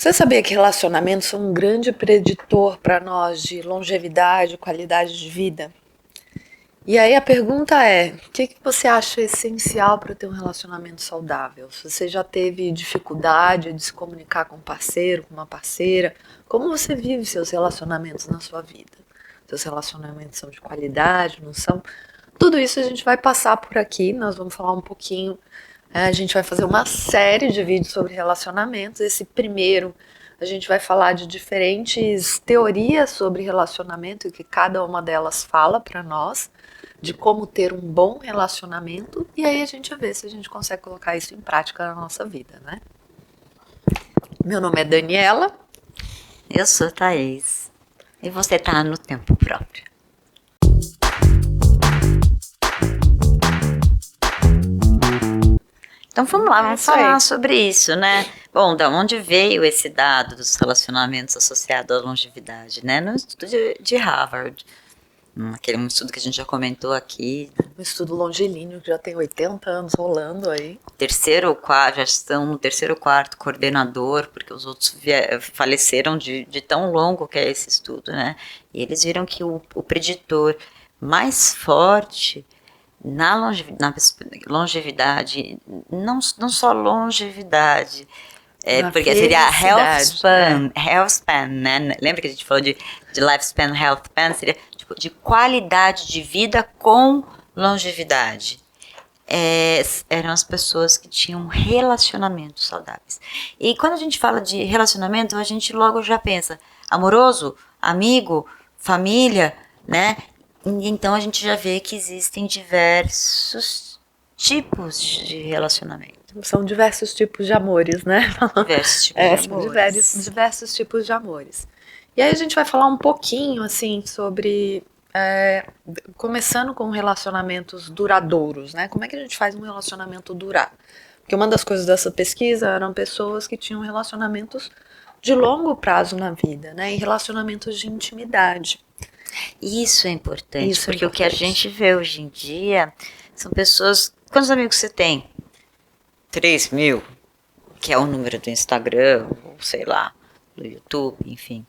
Você sabia que relacionamentos são um grande preditor para nós de longevidade, qualidade de vida? E aí a pergunta é, o que você acha essencial para ter um relacionamento saudável? Se você já teve dificuldade de se comunicar com um parceiro, com uma parceira, como você vive seus relacionamentos na sua vida? Seus relacionamentos são de qualidade, não são? Tudo isso a gente vai passar por aqui, nós vamos falar um pouquinho, a gente vai fazer uma série de vídeos sobre relacionamentos. Esse primeiro a gente vai falar de diferentes teorias sobre relacionamento e o que cada uma delas fala para nós, de como ter um bom relacionamento, e aí a gente vê se a gente consegue colocar isso em prática na nossa vida, né? Meu nome é Daniela. Eu sou Thaís. E você tá no tempo próprio. Então vamos lá, vamos falar sobre isso, né? Bom, da onde veio esse dado dos relacionamentos associados à longevidade, né? No estudo de Harvard. Aquele estudo que a gente já comentou aqui. Um estudo longilíneo que já tem 80 anos rolando aí. Terceiro ou quarto, já estão no terceiro ou quarto coordenador, porque os outros faleceram de tão longo que é esse estudo, né? E eles viram que o preditor mais forte na longevidade, não só longevidade, porque seria health span, né? Lembra que a gente falou de lifespan, health span, seria tipo, de qualidade de vida com longevidade. Eram as pessoas que tinham relacionamentos saudáveis. E quando a gente fala de relacionamento, a gente logo já pensa amoroso, amigo, família, né? Então a gente já vê que existem diversos tipos de relacionamento. São diversos tipos de amores, né? Diversos tipos de amores. Diversos tipos de amores. E aí a gente vai falar um pouquinho, assim, sobre... começando com relacionamentos duradouros, né? Como é que a gente faz um relacionamento durar? Porque uma das coisas dessa pesquisa eram pessoas que tinham relacionamentos de longo prazo na vida, né? E relacionamentos de intimidade. Isso é importante, porque o que a gente vê hoje em dia são pessoas... Quantos amigos você tem? 3.000, que é o número do Instagram, ou sei lá, do YouTube, enfim.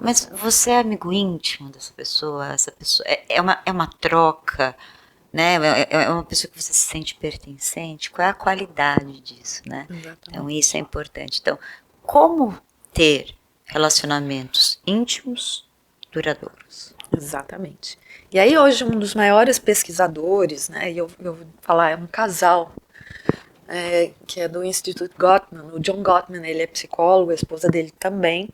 Mas você é amigo íntimo dessa pessoa? Essa pessoa é uma troca, né? É uma pessoa que você se sente pertencente? Qual é a qualidade disso, né? Exatamente. Então isso é importante. Então, como ter relacionamentos íntimos duradouros? Exatamente. E aí hoje um dos maiores pesquisadores, né? E eu vou falar, é um casal, que é do Instituto Gottman. O John Gottman, ele é psicólogo, a esposa dele também.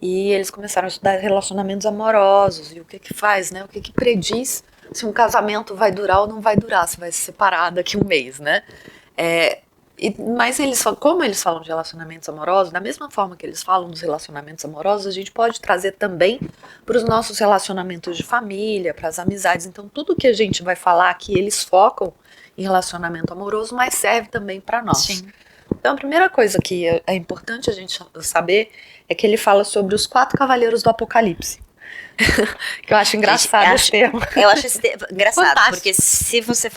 E eles começaram a estudar relacionamentos amorosos e o que faz, né? O que prediz se um casamento vai durar ou não vai durar, se vai se separar daqui a um mês, né? Mas como eles falam de relacionamentos amorosos, da mesma forma que eles falam dos relacionamentos amorosos, a gente pode trazer também para os nossos relacionamentos de família, para as amizades. Então tudo que a gente vai falar aqui, eles focam em relacionamento amoroso, mas serve também para nós. Sim. Então a primeira coisa que é importante a gente saber é que ele fala sobre os 4 cavaleiros do Apocalipse. Que eu acho engraçado esse termo. Eu acho esse termo engraçado, Fantástico. porque se você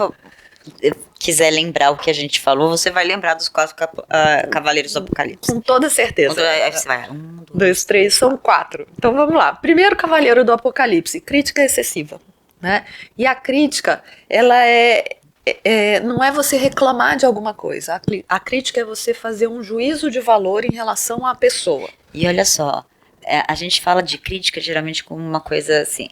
quiser lembrar o que a gente falou, você vai lembrar dos 4 cavaleiros do Apocalipse. Com toda certeza. Aí você vai, 1, 2, 3, são 4. Então vamos lá. Primeiro cavaleiro do Apocalipse, crítica excessiva, né? E a crítica, ela não é você reclamar de alguma coisa. A crítica é você fazer um juízo de valor em relação à pessoa. E olha só, a gente fala de crítica geralmente como uma coisa assim,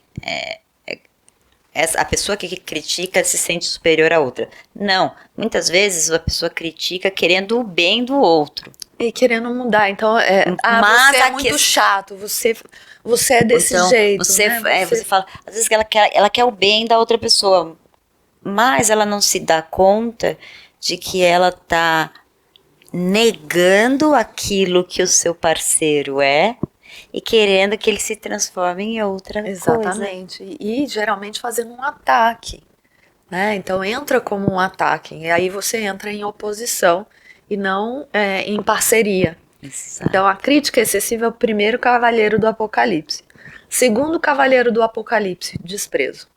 a pessoa que critica se sente superior à outra. Não, muitas vezes a pessoa critica querendo o bem do outro. E querendo mudar, então, mas você é muito chato, você é desse então, jeito, você, né? você fala, às vezes ela quer o bem da outra pessoa, mas ela não se dá conta de que ela está negando aquilo que o seu parceiro é e querendo que ele se transforme em outra coisa. Exatamente. E geralmente fazendo um ataque, né? Então entra como um ataque, e aí você entra em oposição e não em parceria. Exato. Então a crítica excessiva é o primeiro cavaleiro do Apocalipse. Segundo cavaleiro do Apocalipse, desprezo.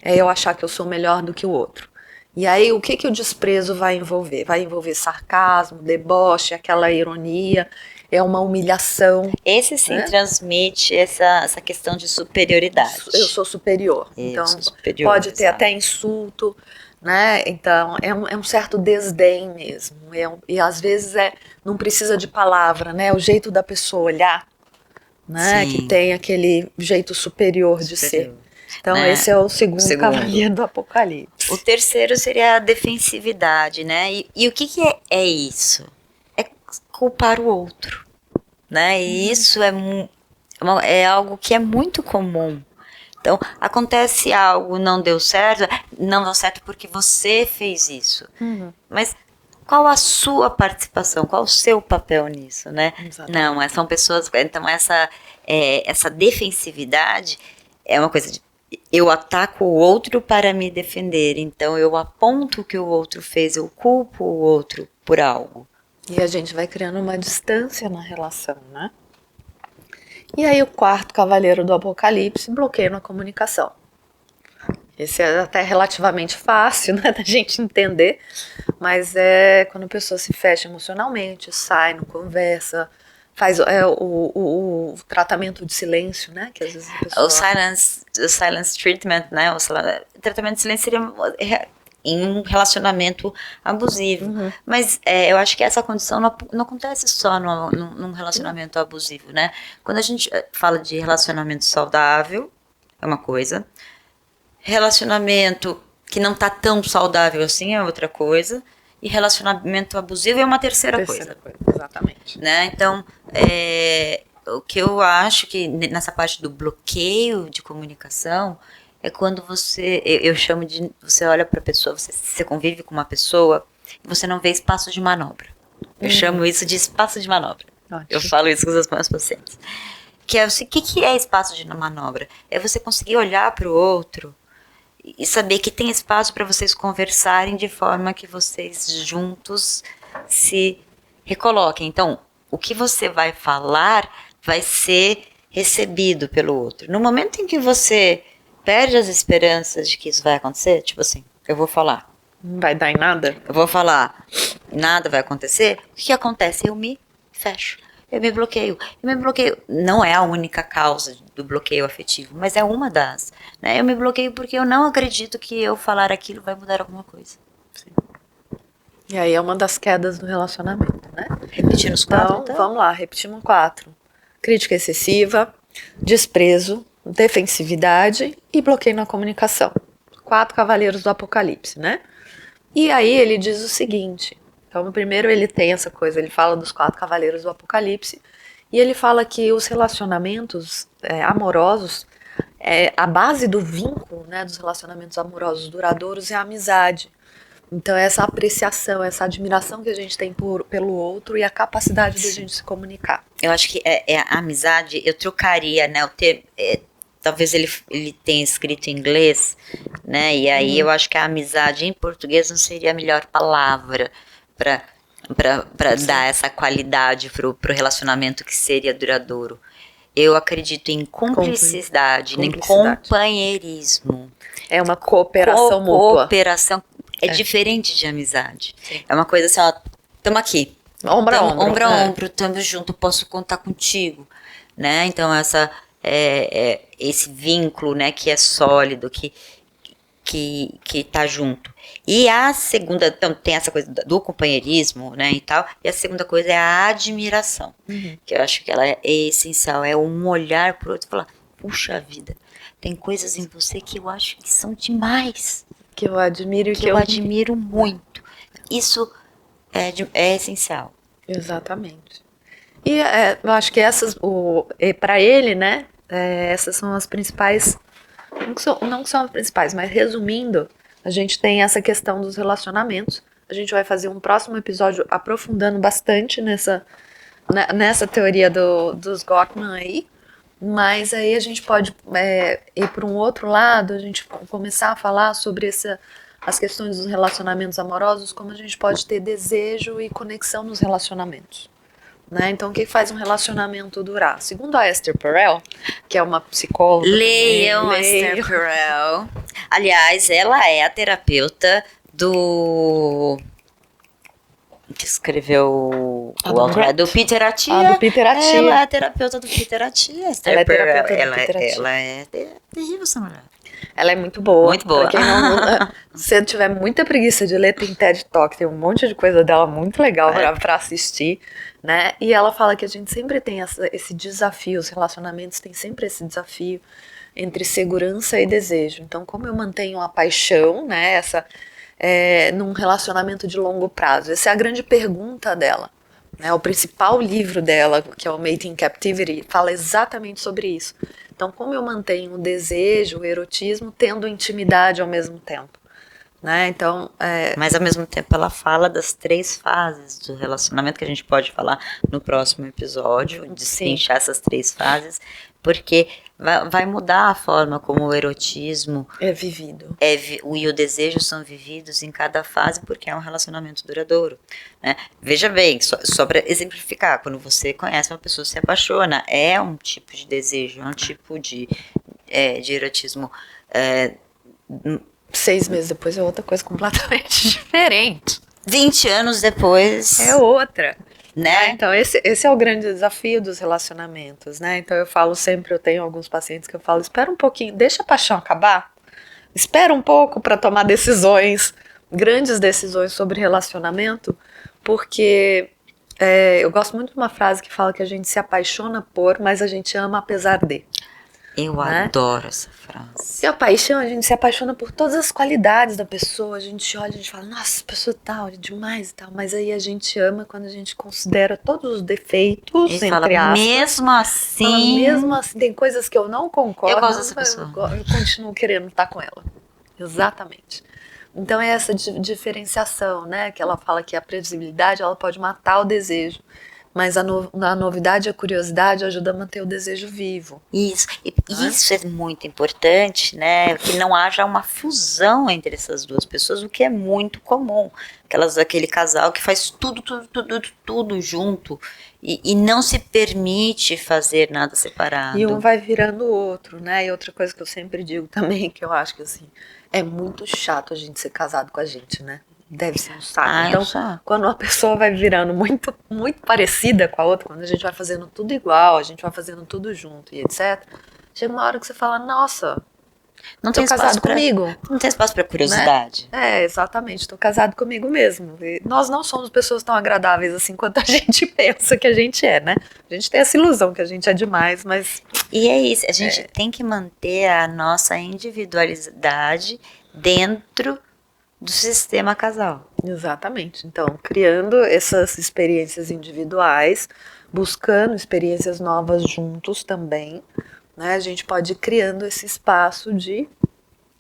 É eu achar que eu sou melhor do que o outro. E aí, o que o desprezo vai envolver? Vai envolver sarcasmo, deboche, aquela ironia, é uma humilhação. Esse sim, né? Transmite essa questão de superioridade. Eu sou superior. Então, superior, pode ter até insulto, né? Então, é um certo desdém mesmo. E às vezes não precisa de palavra, né? É o jeito da pessoa olhar, né? Que tem aquele jeito superior de ser. Então, né? Esse é o segundo cavaleiro do Apocalipse. O terceiro seria a defensividade, né? E o que é isso? É culpar o outro, né? E isso é algo que é muito comum. Então, acontece algo, não deu certo porque você fez isso. Mas qual a sua participação? Qual o seu papel nisso, né? Exatamente. Não, são pessoas... Então, essa defensividade é uma coisa de... Eu ataco o outro para me defender. Então, eu aponto o que o outro fez, eu culpo o outro por algo. E a gente vai criando uma distância na relação, né? E aí o quarto cavaleiro do Apocalipse, bloqueio na comunicação. Esse é até relativamente fácil, né, da gente entender, mas é quando a pessoa se fecha emocionalmente, sai, não conversa, faz o tratamento de silêncio, né, que às vezes a pessoa... O silence treatment, né, o tratamento de silêncio seria em um relacionamento abusivo. Mas eu acho que essa condição não acontece só num relacionamento abusivo, né? Quando a gente fala de relacionamento saudável, é uma coisa. Relacionamento que não tá tão saudável assim é outra coisa. E relacionamento abusivo é uma terceira coisa. Exatamente. Né? Então, o que eu acho que nessa parte do bloqueio de comunicação é quando eu chamo de, você olha para a pessoa, você convive com uma pessoa e você não vê espaço de manobra. Eu chamo isso de espaço de manobra. Ótimo. Eu falo isso com os meus pacientes. Que é o que é espaço de manobra? É você conseguir olhar para o outro e saber que tem espaço para vocês conversarem de forma que vocês juntos se recoloquem. Então, o que você vai falar vai ser recebido pelo outro. No momento em que você perde as esperanças de que isso vai acontecer, tipo assim, eu vou falar. Não vai dar em nada? Eu vou falar, nada vai acontecer. O que acontece? Eu me fecho. Eu me bloqueio. Não é a única causa do bloqueio afetivo, mas é uma das. Né? Eu me bloqueio porque eu não acredito que eu falar aquilo vai mudar alguma coisa. Sim. E aí é uma das quedas do relacionamento, né? Repetindo os quatro, então. Vamos lá, repetimos 4. Crítica excessiva, desprezo, defensividade e bloqueio na comunicação. 4 cavaleiros do Apocalipse, né? E aí ele diz o seguinte, então primeiro ele tem essa coisa, ele fala dos 4 cavaleiros do Apocalipse e ele fala que os relacionamentos amorosos, a base do vínculo, né, dos relacionamentos amorosos duradouros é a amizade. Então essa apreciação, essa admiração que a gente tem pelo outro e a capacidade de a gente se comunicar. Eu acho que a amizade, eu trocaria, né, o termo... Talvez ele tenha escrito em inglês, né? E aí eu acho que a amizade em português não seria a melhor palavra para dar essa qualidade pro relacionamento que seria duradouro. Eu acredito em cumplicidade, em companheirismo. É uma cooperação mútua. Cooperação é diferente de amizade. Sim. É uma coisa assim, ó, tamo aqui. Ombro a ombro. Ombro a ombro, tamo junto, posso contar contigo. Né? Então esse vínculo, né, que é sólido, que tá junto. E a segunda, então tem essa coisa do companheirismo, né, e tal, e a segunda coisa é a admiração, que eu acho que ela é essencial, é um olhar pro outro e falar, puxa vida, tem coisas em você que eu acho que são demais. Que eu admiro e que eu admiro muito. Isso é essencial. Exatamente. E eu acho que para ele, né, essas são as principais, não são as principais, mas resumindo, a gente tem essa questão dos relacionamentos. A gente vai fazer um próximo episódio aprofundando bastante nessa teoria dos Gottman aí, mas aí a gente pode ir para um outro lado, a gente começar a falar sobre as questões dos relacionamentos amorosos, como a gente pode ter desejo e conexão nos relacionamentos. Né? Então, o que faz um relacionamento durar? Segundo a Esther Perel, que é uma psicóloga... Leiam Esther Perel. Aliás, ela é a terapeuta do que escreveu o Adam Grant. do Peter Attia. Do Peter Attia. Ela é a terapeuta do Peter Attia. Ela é terapeuta do Peter Attia. Ela é terrível, essa mulher. Ela é muito boa. Muito boa. Pra quem não, se você tiver muita preguiça de ler, tem TED Talk, tem um monte de coisa dela muito legal pra assistir, né? E ela fala que a gente sempre tem esse desafio, os relacionamentos têm sempre esse desafio entre segurança e desejo. Então, como eu mantenho a paixão, né? Num relacionamento de longo prazo? Essa é a grande pergunta dela. Né? O principal livro dela, que é o Made in Captivity, fala exatamente sobre isso. Então, como eu mantenho o desejo, o erotismo, tendo intimidade ao mesmo tempo? Né? Então, mas ao mesmo tempo ela fala das 3 fases do relacionamento, que a gente pode falar no próximo episódio, destrinchar essas 3 fases, porque vai mudar a forma como o erotismo é vivido. E o desejo são vividos em cada fase, porque é um relacionamento duradouro. Né? Veja bem, só para exemplificar, quando você conhece uma pessoa, se apaixona, é um tipo de desejo, é um tipo de erotismo. 6 meses depois é outra coisa completamente diferente. 20 anos depois é outra. Né? Então esse é o grande desafio dos relacionamentos, né? Então eu falo sempre, eu tenho alguns pacientes que eu falo, espera um pouquinho, deixa a paixão acabar, espera um pouco para tomar decisões, grandes decisões sobre relacionamento, porque eu gosto muito de uma frase que fala que a gente se apaixona por, mas a gente ama apesar de. Eu adoro essa frase. E a paixão, a gente se apaixona por todas as qualidades da pessoa, a gente olha, a gente fala, nossa, essa pessoa tal, é demais e tal, mas aí a gente ama quando a gente considera todos os defeitos, e entre fala, aspas. mesmo assim, tem coisas que eu não concordo, eu gosto dessa pessoa. Eu continuo querendo estar com ela. Exatamente. Então é essa diferenciação, né, que ela fala que a previsibilidade, ela pode matar o desejo. Mas a novidade e a curiosidade ajuda a manter o desejo vivo. Isso, isso é muito importante, né? Que não haja uma fusão entre essas duas pessoas, o que é muito comum. Aquele casal que faz tudo junto e não se permite fazer nada separado. E um vai virando o outro, né? E outra coisa que eu sempre digo também, que eu acho que assim, é muito chato a gente ser casado com a gente, né? Deve ser um saco. Então, quando uma pessoa vai virando muito, muito parecida com a outra, quando a gente vai fazendo tudo igual, a gente vai fazendo tudo junto e etc., chega uma hora que você fala, nossa, não tô casado comigo. Não tem espaço para curiosidade. Né? Exatamente, tô casado comigo mesmo. E nós não somos pessoas tão agradáveis assim quanto a gente pensa que a gente é, né? A gente tem essa ilusão que a gente é demais, mas... E é isso, a gente tem que manter a nossa individualidade dentro do sistema casal. Exatamente. Então, criando essas experiências individuais, buscando experiências novas juntos também, né? A gente pode ir criando esse espaço de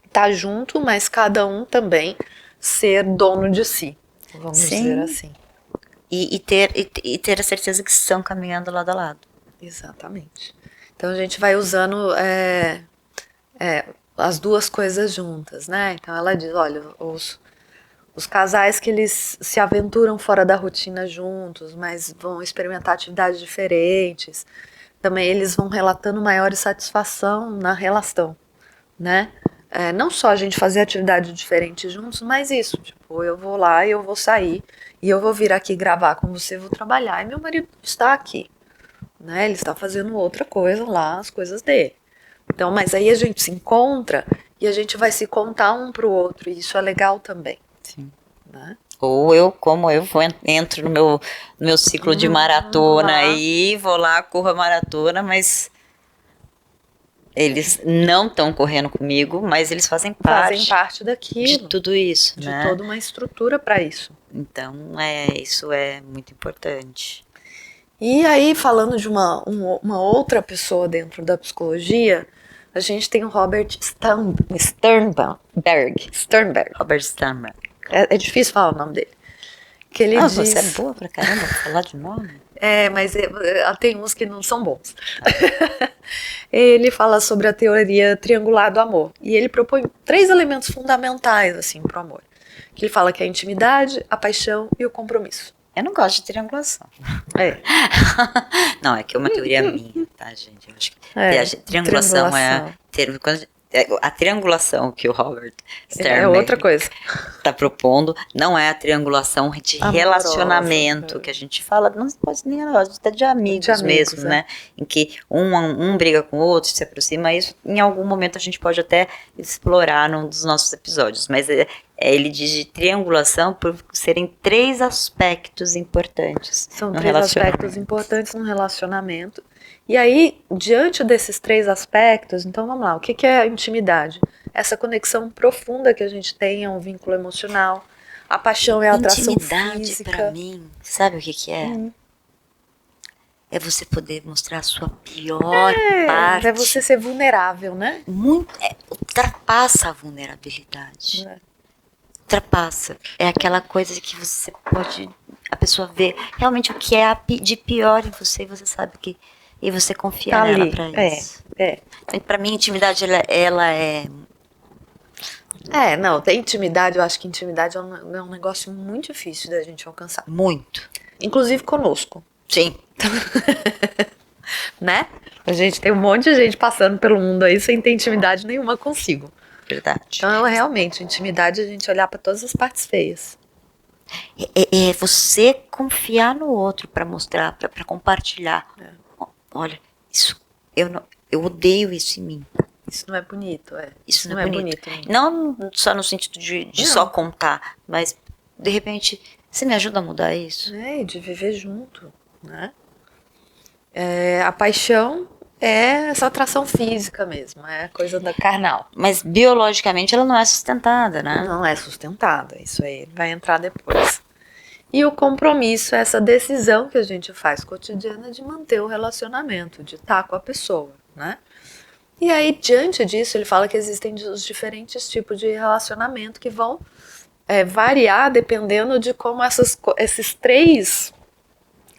estar junto, mas cada um também ser dono de si, vamos dizer assim. E ter a certeza que estão caminhando lado a lado. Exatamente. Então a gente vai usando as duas coisas juntas, né? Então ela diz, olha, os casais que eles se aventuram fora da rotina juntos, mas vão experimentar atividades diferentes, também eles vão relatando maior satisfação na relação, né? Não só a gente fazer atividade diferente juntos, mas isso, tipo, eu vou lá e eu vou sair, e eu vou vir aqui gravar com você, vou trabalhar, e meu marido está aqui, né? Ele está fazendo outra coisa lá, as coisas dele. Então, mas aí a gente se encontra e a gente vai se contar um pro outro, e isso é legal também. Sim. Né? Ou entro no meu ciclo de maratona aí, vou lá, corro a maratona, mas eles não estão correndo comigo, mas eles fazem parte daquilo, de tudo isso, de né? toda uma estrutura para isso. Então, isso é muito importante. E aí, falando de uma outra pessoa dentro da psicologia, a gente tem o Robert Sternberg. Robert Sternberg. É difícil falar o nome dele. Que ele diz... Você é boa pra caramba pra falar de nome. Mas tem uns que não são bons. Ele fala sobre a teoria triangular do amor. E ele propõe 3 elementos fundamentais assim, para o amor. Que ele fala que é a intimidade, a paixão e o compromisso. Eu não gosto de triangulação. Não, é que é uma teoria minha, tá, gente? Eu acho que triangulação é termo. a triangulação que o Robert É Sternberg outra coisa. está propondo não é a triangulação de Amorosa, relacionamento que a gente fala, não pode nem até de amigos mesmo, né? Em que um briga com o outro, se aproxima, isso em algum momento a gente pode até explorar num dos nossos episódios, mas ele diz de triangulação por serem 3 aspectos importantes. São 3 aspectos importantes no relacionamento. E aí, diante desses 3 aspectos, então vamos lá, o que é a intimidade? Essa conexão profunda que a gente tem, é um vínculo emocional. A paixão é a atração intimidade, física. pra mim, sabe o que é? É você poder mostrar a sua pior parte. É você ser vulnerável, né? Ultrapassa a vulnerabilidade. Ultrapassa. É aquela coisa que você pode... A pessoa vê realmente o que é de pior em você e você sabe que... E você confia Tá nela ali. pra isso. Então, pra mim, intimidade, ela é... Não, tem intimidade, eu acho que intimidade é um negócio muito difícil da gente alcançar. Muito. Inclusive conosco. Sim. Né? A gente tem um monte de gente passando pelo mundo aí sem ter intimidade nenhuma consigo. Verdade. Então, realmente, intimidade é a gente olhar pra todas as partes feias. É você confiar no outro pra mostrar, pra compartilhar. Olha, isso, eu odeio isso em mim. Isso não é bonito, Isso não é bonito. Não só no sentido de só contar, mas de repente, você me ajuda a mudar isso? E de viver junto, né? A paixão é essa atração física mesmo, é coisa da carnal. Mas biologicamente ela não é sustentada, né? Não é sustentada, isso aí vai entrar depois. E o compromisso é essa decisão que a gente faz cotidiana de manter o relacionamento, de estar com a pessoa, né? E aí, diante disso, ele fala que existem os diferentes tipos de relacionamento que vão variar dependendo de como esses 3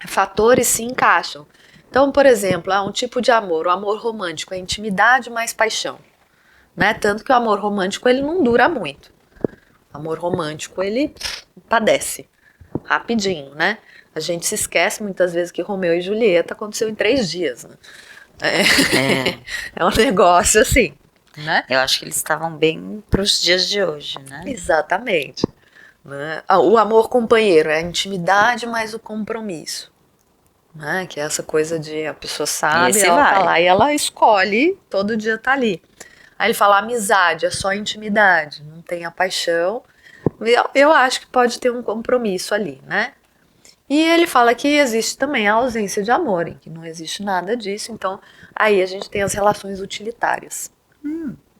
fatores se encaixam. Então, por exemplo, há um tipo de amor, o amor romântico, é intimidade mais paixão, né? Tanto que o amor romântico ele não dura muito. O amor romântico ele padece rapidinho, né? A gente se esquece muitas vezes que Romeu e Julieta aconteceu em 3 dias, né? É um negócio assim, né? Eu acho que eles estavam bem para os dias de hoje, né? Exatamente. Né? O amor companheiro é a intimidade mais o compromisso, né? Que é essa coisa de a pessoa sabe, ela tá lá e ela escolhe todo dia tá ali. Aí ele fala amizade, é só intimidade, não tem a paixão. Eu acho que pode ter um compromisso ali, né? E ele fala que existe também a ausência de amor, em que não existe nada disso. Então, aí a gente tem as relações utilitárias.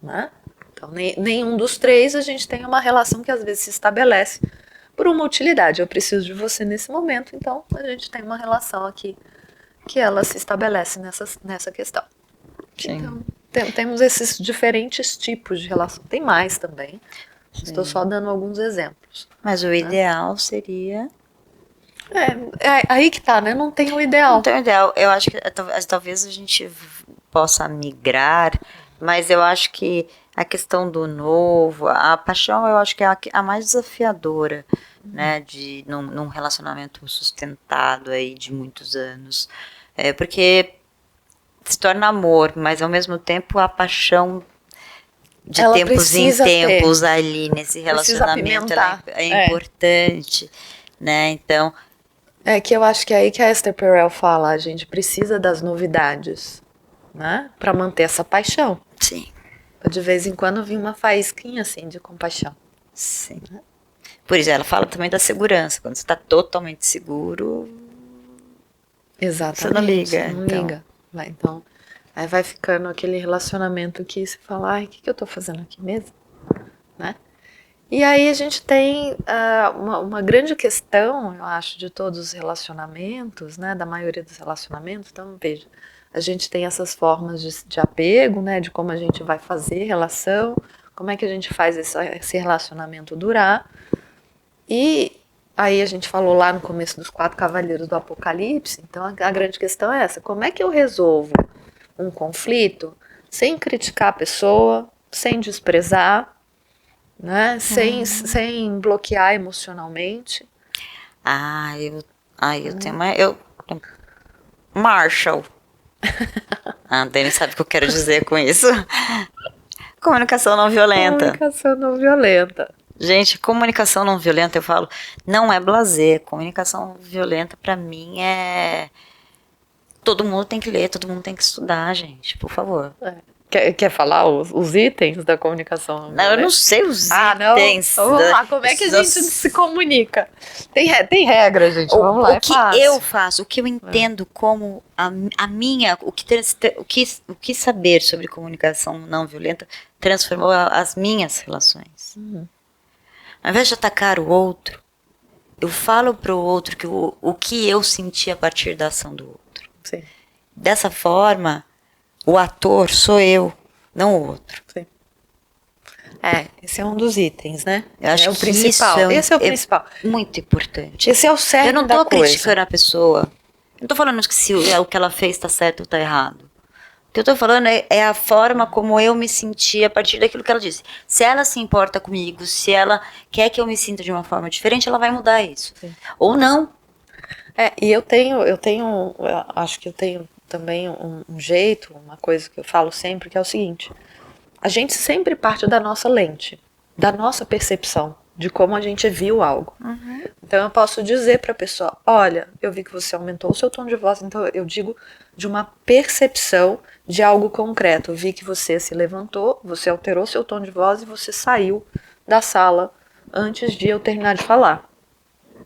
Né? Então, nenhum dos 3 a gente tem uma relação que às vezes se estabelece por uma utilidade. Eu preciso de você nesse momento, então a gente tem uma relação aqui que ela se estabelece nessa questão. Sim. Então, temos esses diferentes tipos de relação. Tem mais também. Estou só dando alguns exemplos. Mas o ideal seria... aí que tá, né? Não tem o ideal. Não tem o ideal. Eu acho que talvez a gente possa migrar, mas eu acho que a questão do novo, a paixão, eu acho que é a mais desafiadora, né? Num relacionamento sustentado aí de muitos anos. Porque se torna amor, mas ao mesmo tempo a paixão de ela tempos em tempos ali nesse relacionamento é importante, né? Então... que eu acho que é aí que a Esther Perel fala, a gente precisa das novidades, né? Pra manter essa paixão. Sim. Pra de vez em quando vir uma faísquinha assim de compaixão. Sim. Por isso ela fala também da segurança, quando você tá totalmente seguro... Exatamente. Você não liga. Não liga. Então, aí vai ficando aquele relacionamento que você fala, ai, o que eu tô fazendo aqui mesmo? Né? E aí a gente tem uma grande questão, eu acho, de todos os relacionamentos, né, da maioria dos relacionamentos. Então, veja, a gente tem essas formas de apego, né, de como a gente vai fazer relação, como é que a gente faz esse relacionamento durar. E aí a gente falou lá no começo dos 4 cavaleiros do Apocalipse, então a grande questão é essa, como é que eu resolvo um conflito sem criticar a pessoa, sem desprezar, né? Sem bloquear emocionalmente. Eu tenho uma... Marshall. A Dani sabe o que eu quero dizer com isso. Comunicação não violenta. Comunicação não violenta. Gente, comunicação não violenta, eu falo, não é blasé. Comunicação violenta, pra mim, é... Todo mundo tem que ler, todo mundo tem que estudar, gente, por favor. Quer falar os itens da comunicação não violenta? Não, eu não sei os itens. Não. Vamos lá, como é que a gente se comunica? Tem regra, gente, vamos lá, o que eu faço, o que eu entendo como a minha, o que saber sobre comunicação não violenta transformou as minhas relações. Ao invés de atacar o outro, eu falo pro outro o que eu senti a partir da ação do outro. Sim. Dessa forma, o ator sou eu, não o outro. Sim. Esse é um dos itens, né? Eu acho o que principal. Esse é o principal. Muito importante. Esse é o cerne da coisa. Eu não tô criticando a pessoa. Eu não tô falando que se o que ela fez tá certo ou tá errado. O que eu tô falando é a forma como eu me senti a partir daquilo que ela disse. Se ela se importa comigo, se ela quer que eu me sinta de uma forma diferente, ela vai mudar isso. Sim. Ou não. E eu acho que eu tenho também um jeito, uma coisa que eu falo sempre, que é o seguinte: a gente sempre parte da nossa lente, da nossa percepção, de como a gente viu algo. Então eu posso dizer para a pessoa, olha, eu vi que você aumentou o seu tom de voz, então eu digo de uma percepção de algo concreto. Eu vi que você se levantou, você alterou seu tom de voz e você saiu da sala antes de eu terminar de falar.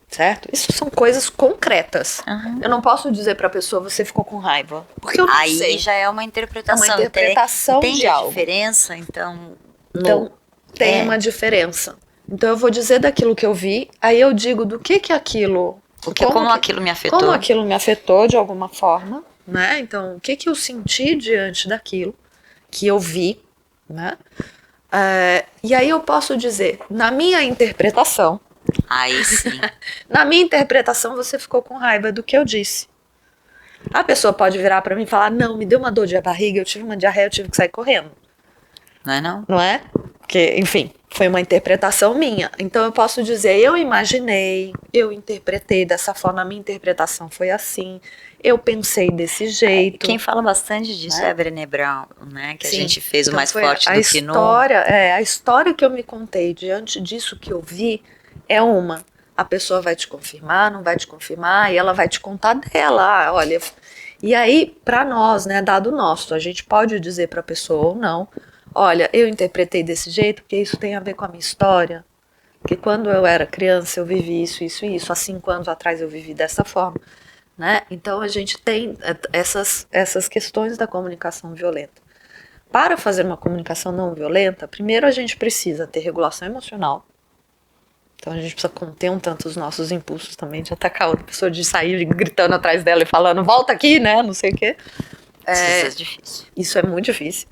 Certo? Isso são coisas concretas. Eu não posso dizer pra pessoa, você ficou com raiva. Porque eu não sei. Aí já é uma interpretação. É uma interpretação de algo. Tem diferença, então... Tem uma diferença. Então eu vou dizer daquilo que eu vi, aí eu digo do que aquilo... Como aquilo me afetou. Como aquilo me afetou de alguma forma, né? Então, o que eu senti diante daquilo que eu vi, né? E aí eu posso dizer, na minha interpretação... Aí sim. Na minha interpretação, você ficou com raiva do que eu disse. A pessoa pode virar pra mim e falar, não, me deu uma dor de barriga, eu tive uma diarreia, eu tive que sair correndo. Não é não? Não é? Porque, enfim, foi uma interpretação minha. Então eu posso dizer, eu imaginei, eu interpretei dessa forma, a minha interpretação foi assim, eu pensei desse jeito. Quem fala bastante disso é a Brené Brown, né? Que sim. A gente fez o mais forte do que no... A história que eu me contei diante disso que eu vi, é uma. A pessoa vai te confirmar, não vai te confirmar, e ela vai te contar dela, olha. E aí, para nós, né, dado o nosso, a gente pode dizer para a pessoa ou não, olha, eu interpretei desse jeito porque isso tem a ver com a minha história, porque quando eu era criança eu vivi isso, isso e isso, há 5 anos atrás eu vivi dessa forma, né? Então a gente tem essas questões da comunicação violenta. Para fazer uma comunicação não violenta, primeiro a gente precisa ter regulação emocional. Então a gente precisa conter um tanto os nossos impulsos também, de atacar outra pessoa, de sair gritando atrás dela e falando, volta aqui, né, não sei o quê. Isso é difícil. Isso é muito difícil.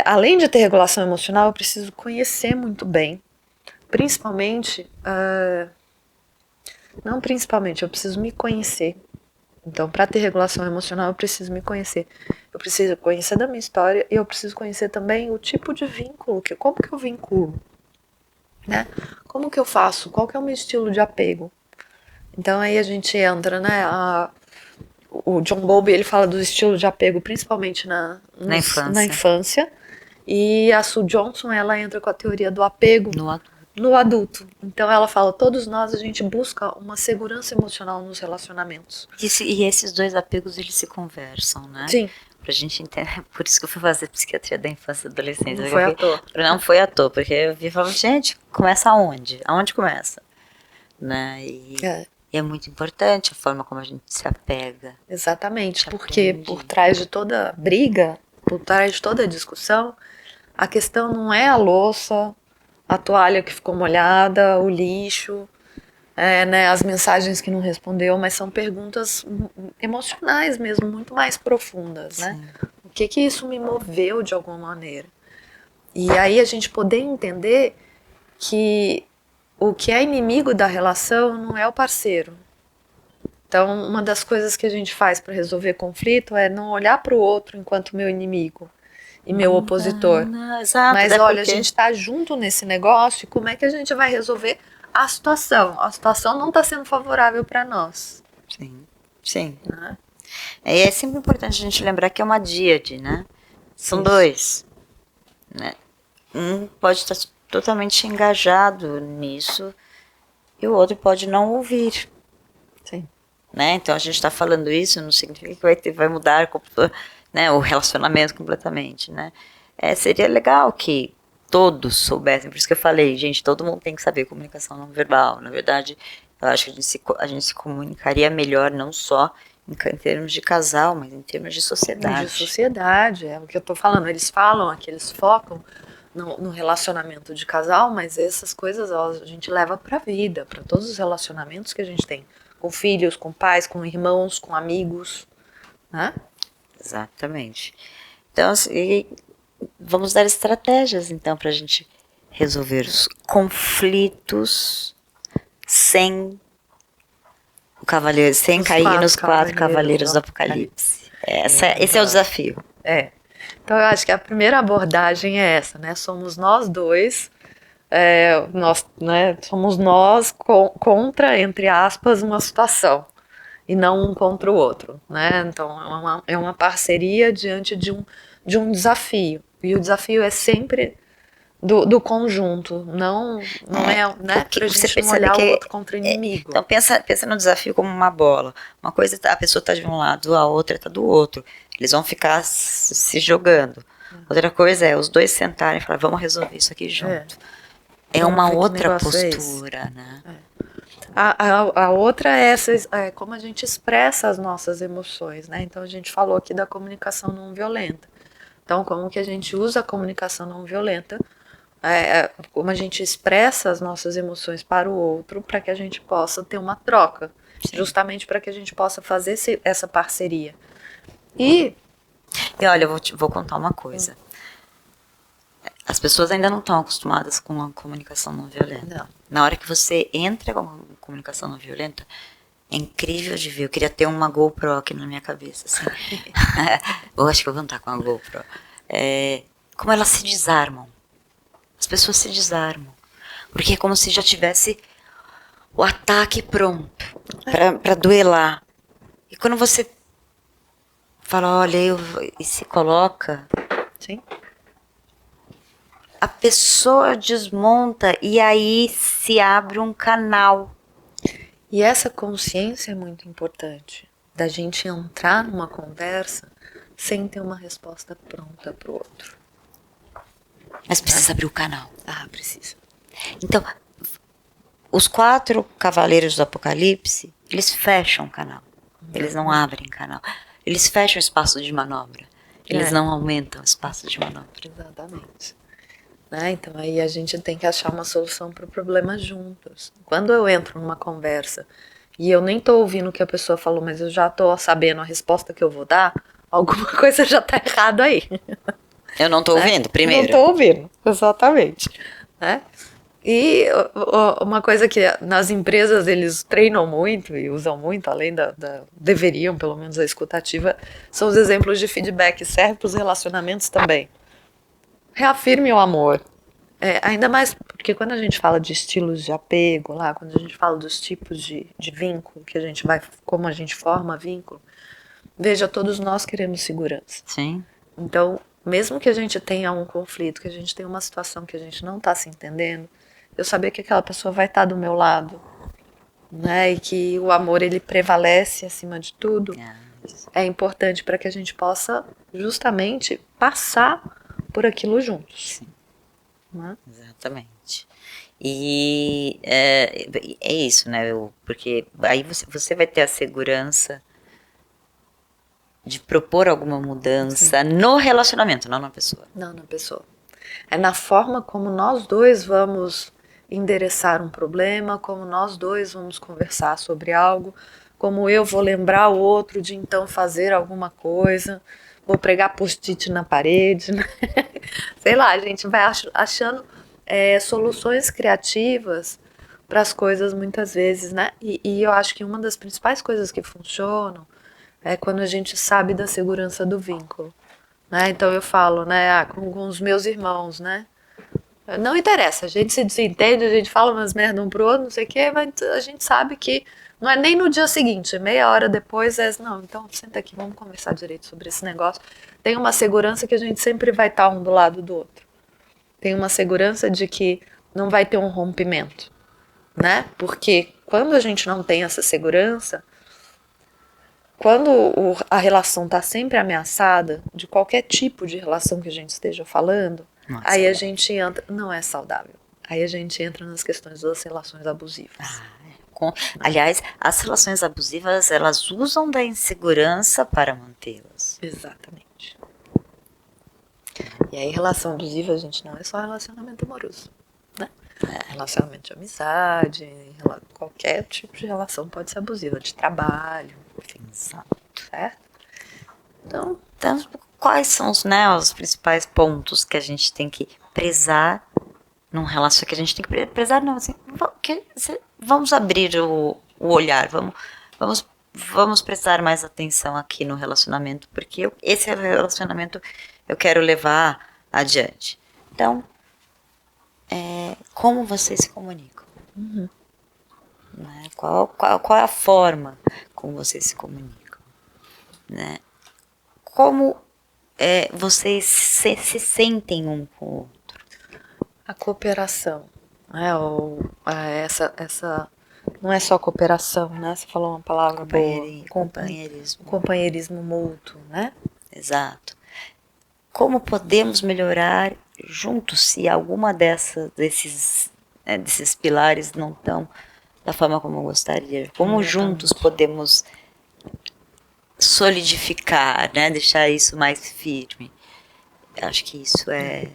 Além de ter regulação emocional, eu preciso conhecer muito bem. Principalmente, não principalmente, eu preciso me conhecer. Então, para ter regulação emocional, eu preciso me conhecer. Eu preciso conhecer da minha história e eu preciso conhecer também o tipo de vínculo, como que eu vinculo. Né? Como que eu faço? Qual que é o meu estilo de apego? Então aí a gente entra, né? O John Bowlby, ele fala do estilo de apego principalmente na infância. E a Sue Johnson, ela entra com a teoria do apego no adulto. Então ela fala, todos nós, a gente busca uma segurança emocional nos relacionamentos. E esses dois apegos, eles se conversam, né? Sim. Pra gente entender, por isso que eu fui fazer psiquiatria da infância e adolescência. Não foi à toa. Não foi à toa, porque eu vi e falava, gente, começa aonde? Aonde começa? Né? E é muito importante a forma como a gente se apega. Exatamente, porque por trás de toda briga, por trás de toda discussão, a questão não é a louça, a toalha que ficou molhada, o lixo, né, as mensagens que não respondeu, mas são perguntas emocionais mesmo, muito mais profundas, né? O que isso me moveu de alguma maneira? E aí a gente poder entender que o que é inimigo da relação não é o parceiro. Então, uma das coisas que a gente faz para resolver conflito é não olhar para o outro enquanto meu inimigo e meu opositor. Exato, mas olha, a gente está junto nesse negócio e como é que a gente vai resolver a situação? A situação não está sendo favorável para nós. Sim. Né? E é sempre importante a gente lembrar que é uma díade, né? São dois. Né? um pode estar totalmente engajado nisso e o outro pode não ouvir. Sim. Né? Então a gente está falando isso, não significa que vai mudar, né, o relacionamento completamente, né? Seria legal que todos soubessem, por isso que eu falei, gente, todo mundo tem que saber comunicação não verbal. Na verdade, eu acho que a gente se comunicaria melhor não só em termos de casal, mas em termos de sociedade. De sociedade, é o que eu tô falando. Eles falam aqui, eles focam no relacionamento de casal, mas essas coisas a gente leva pra vida, pra todos os relacionamentos que a gente tem. Com filhos, com pais, com irmãos, com amigos, né? Exatamente. Então, assim, vamos dar estratégias, então, para a gente resolver os conflitos sem o cavaleiro, sem cair nos 4 cavaleiros do Apocalipse. Esse é o desafio. Então, eu acho que a primeira abordagem é essa, né? Somos nós dois, somos nós contra, entre aspas, uma situação. E não um contra o outro, né? Então é uma parceria diante de um desafio. E o desafio é sempre do conjunto, não é, né? Pra gente não olhar o outro contra inimigo. Então pensa no desafio como uma bola. Uma coisa a pessoa está de um lado, a outra está do outro. Eles vão ficar se jogando. Outra coisa é os dois sentarem e falar, vamos resolver isso aqui junto. É uma outra postura, né? A outra é como a gente expressa as nossas emoções, né? Então a gente falou aqui da comunicação não violenta. Então como que a gente usa a comunicação não violenta, como a gente expressa as nossas emoções para o outro, para que a gente possa ter uma troca, justamente para que a gente possa fazer essa parceria. E olha, eu vou contar uma coisa. As pessoas ainda não estão acostumadas com a comunicação não violenta. Não. Na hora que você entra com a comunicação não violenta, é incrível de ver. Eu queria ter uma GoPro aqui na minha cabeça. Assim. Eu acho que eu vou estar com a GoPro. Como elas se desarmam. As pessoas se desarmam. Porque é como se já tivesse o ataque pronto para duelar. E quando você fala, olha, e se coloca... Sim. A pessoa desmonta e aí se abre um canal. E essa consciência é muito importante, da gente entrar numa conversa sem ter uma resposta pronta para o outro. Mas precisa abrir o canal. Precisa. Então, os 4 cavaleiros do Apocalipse, eles fecham o canal. Eles não abrem canal. Eles fecham o espaço de manobra. Eles não aumentam o espaço de manobra. Exatamente. Né? Então aí a gente tem que achar uma solução para o problema juntos. Quando eu entro numa conversa e eu nem tô ouvindo o que a pessoa falou, mas eu já tô sabendo a resposta que eu vou dar, alguma coisa já tá errada aí. Eu não tô ouvindo, primeiro. Não tô ouvindo, exatamente. Né? E uma coisa que nas empresas eles treinam muito e usam muito, além deveriam, pelo menos a escutativa, são os exemplos de feedback, serve para os relacionamentos também. Reafirme o amor. Ainda mais porque quando a gente fala de estilos de apego, lá, quando a gente fala dos tipos de vínculo, como a gente forma vínculo, veja, todos nós queremos segurança. Sim. Então, mesmo que a gente tenha um conflito, que a gente tenha uma situação que a gente não está se entendendo, eu saber que aquela pessoa vai estar do meu lado, né, e que o amor ele prevalece acima de tudo, é importante para que a gente possa justamente passar por aquilo juntos. Sim. Né? Exatamente. E é isso, né? Porque aí você vai ter a segurança de propor alguma mudança no relacionamento, não na pessoa. Não na pessoa. É na forma como nós dois vamos endereçar um problema, como nós dois vamos conversar sobre algo, como eu vou lembrar o outro de então fazer alguma coisa, vou pregar post-it na parede, né? Sei lá, a gente vai achando soluções criativas para as coisas muitas vezes, né? E eu acho que uma das principais coisas que funcionam é quando a gente sabe da segurança do vínculo, né? Então eu falo, né, com os meus irmãos, né? Não interessa, a gente se desentende, a gente fala umas merdas um pro outro, não sei o quê, mas a gente sabe que não é nem no dia seguinte, meia hora depois não, então senta aqui, vamos conversar direito sobre esse negócio. Tem uma segurança que a gente sempre vai estar um do lado do outro, tem uma segurança de que não vai ter um rompimento, né? Porque quando a gente não tem essa segurança, quando a relação está sempre ameaçada, de qualquer tipo de relação que a gente esteja falando, aí a gente entra, não é saudável. Aí a gente entra nas questões das relações abusivas. Aliás, as relações abusivas, elas usam da insegurança para mantê-las. Exatamente. E aí, relação abusiva, gente, não é só relacionamento amoroso, né? Relacionamento de amizade, qualquer tipo de relação pode ser abusiva, de trabalho, enfim, certo? Então, quais são os principais pontos que a gente tem que prezar num relacionamento, que a gente tem que prezar, não, assim, vamos abrir o olhar, vamos prestar mais atenção aqui no relacionamento, porque esse relacionamento eu quero levar adiante. Então, como vocês se comunicam? Uhum. Né? Qual é a forma como vocês se comunicam? Né? Como vocês se sentem um com o outro? A cooperação, né? Essa não é só cooperação, né? Você falou uma palavra boa. Companheirismo. Companheirismo mútuo, né? Exato. Como podemos melhorar juntos se alguma desses pilares não estão da forma como eu gostaria? Como juntos podemos solidificar, né? Deixar isso mais firme? Eu acho que isso é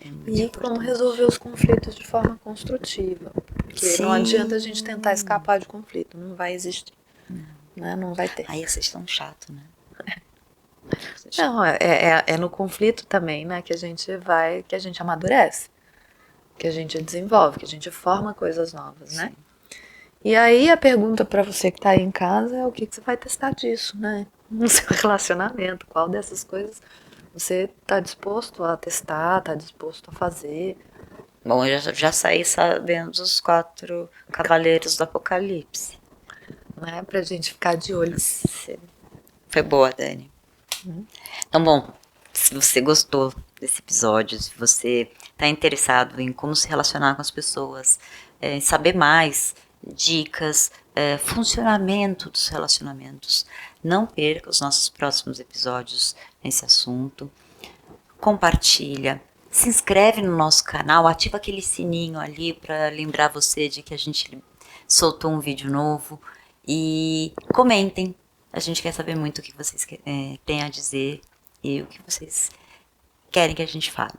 muito importante. Como resolver os conflitos de forma construtiva. Porque não adianta a gente tentar escapar de conflito, não vai existir. Né? Não vai ter. Aí vocês estão chato, né? Não, é no conflito também, né, que a gente amadurece, que a gente desenvolve, que a gente forma coisas novas, né? E aí a pergunta para você que tá aí em casa é o que você vai testar disso, né? No seu relacionamento, qual dessas coisas você tá disposto a testar, tá disposto a fazer? Bom, eu já saí sabendo dos 4 cavaleiros do Apocalipse. Né, pra gente ficar de olho. Foi boa, Dani. Então, bom, se você gostou desse episódio, se você está interessado em como se relacionar com as pessoas, em saber mais dicas, funcionamento dos relacionamentos, não perca os nossos próximos episódios nesse assunto. Compartilha, se inscreve no nosso canal, ativa aquele sininho ali para lembrar você de que a gente soltou um vídeo novo e comentem. A gente quer saber muito o que vocês têm a dizer e o que vocês querem que a gente fale.